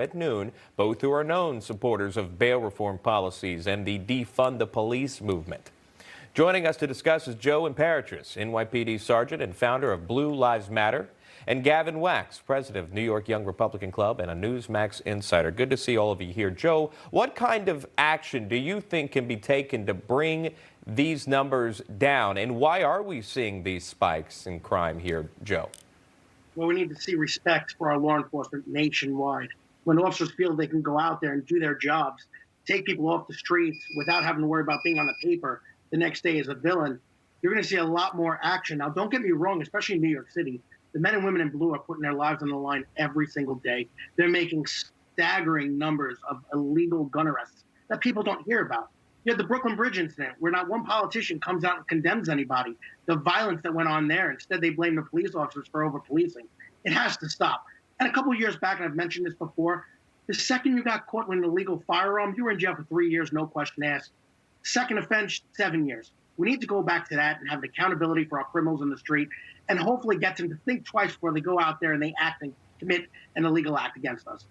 at noon, both who are known supporters of bail reform policies and the defund the police movement. Joining us to discuss is Joseph Impeatrice, NYPD sergeant and founder of Blue Lives Matter, and Gavin Wax, president of New York Young Republican Club and a Newsmax insider. Good to see all of you here. Joe, what kind of action do you think can be taken to bring these numbers down, and why are we seeing these spikes in crime here, Joe? Well, we need to see respect for our law enforcement nationwide. When officers feel they can go out there and do their jobs, take people off the streets without having to worry about being on the paper the next day as a villain, you're going to see a lot more action. Now, don't get me wrong, especially in New York City, the men and women in blue are putting their lives on the line every single day. They're making staggering numbers of illegal gun arrests that people don't hear about. You had the Brooklyn Bridge incident where not one politician comes out and condemns anybody. The violence that went on there, instead they blame the police officers for over-policing. It has to stop. And a couple of years back, and I've mentioned this before, the second you got caught with an illegal firearm, you were in jail for 3 years, no question asked. Second offense, 7 years. We need to go back to that and have accountability for our criminals in the street and hopefully get them to think twice before they go out there and they act and commit an illegal act against us.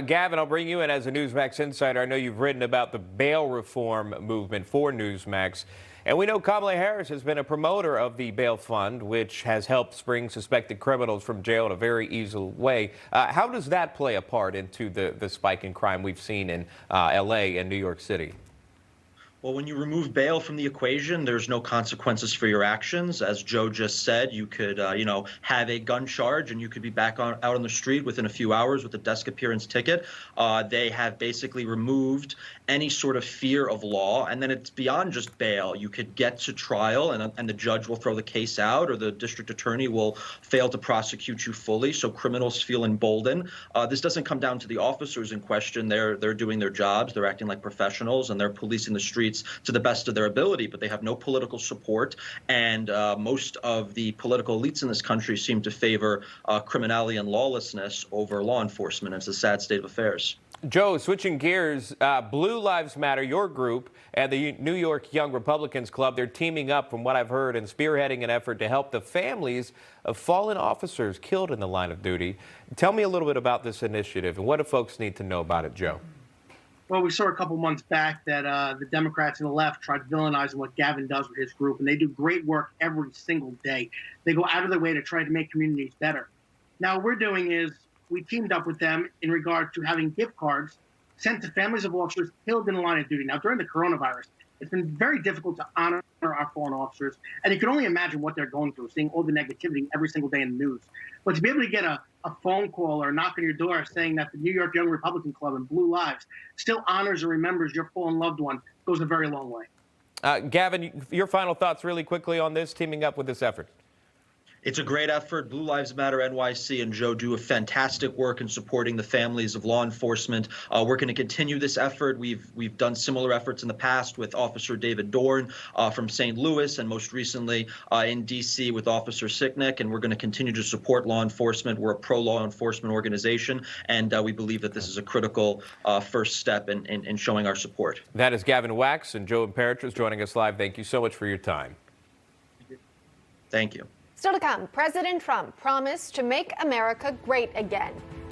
Gavin, I'll bring you in as a Newsmax insider. I know you've written about the bail reform movement for Newsmax. And we know Kamala Harris has been a promoter of the bail fund, which has helped bring suspected criminals from jail in a very easy way. How does that play a part into the spike in crime we've seen in L.A. and New York City? Well, when you remove bail from the equation, there's no consequences for your actions. As Joe just said, you could, have a gun charge and you could be back out on the street within a few hours with a desk appearance ticket. They have basically removed any sort of fear of law. And then it's beyond just bail. You could get to trial and the judge will throw the case out, or the district attorney will fail to prosecute you fully. So criminals feel emboldened. This doesn't come down to the officers in question. They're doing their jobs. They're acting like professionals and they're policing the streets to the best of their ability, but they have no political support, and most of the political elites in this country seem to favor criminality and lawlessness over law enforcement. It's a sad state of affairs. Joe, switching gears, Blue Lives Matter, your group, and the New York Young Republicans Club, they're teaming up, from what I've heard, and spearheading an effort to help the families of fallen officers killed in the line of duty. Tell me a little bit about this initiative, and what do folks need to know about it, Joe? Well, we saw a couple months back that the Democrats and the left tried villainizing what Gavin does with his group, and they do great work every single day. They go out of their way to try to make communities better. Now, what we're doing is we teamed up with them in regard to having gift cards sent to families of officers killed in the line of duty. Now, during the coronavirus, it's been very difficult to honor our fallen officers, and you can only imagine what they're going through, seeing all the negativity every single day in the news. But to be able to get a phone call or a knock on your door saying that the New York Young Republican Club and Blue Lives still honors and remembers your fallen loved one goes a very long way. Gavin, your final thoughts really quickly on this, teaming up with this effort. It's a great effort. Blue Lives Matter NYC and Joe do a fantastic work in supporting the families of law enforcement. We're going to continue this effort. We've done similar efforts in the past with Officer David Dorn from St. Louis, and most recently in D.C. with Officer Sicknick. And we're going to continue to support law enforcement. We're a pro-law enforcement organization, and we believe that this is a critical first step in showing our support. That is Gavin Wax and Joseph Impeatrice joining us live. Thank you so much for your time. Thank you. Still to come, President Trump promised to make America great again.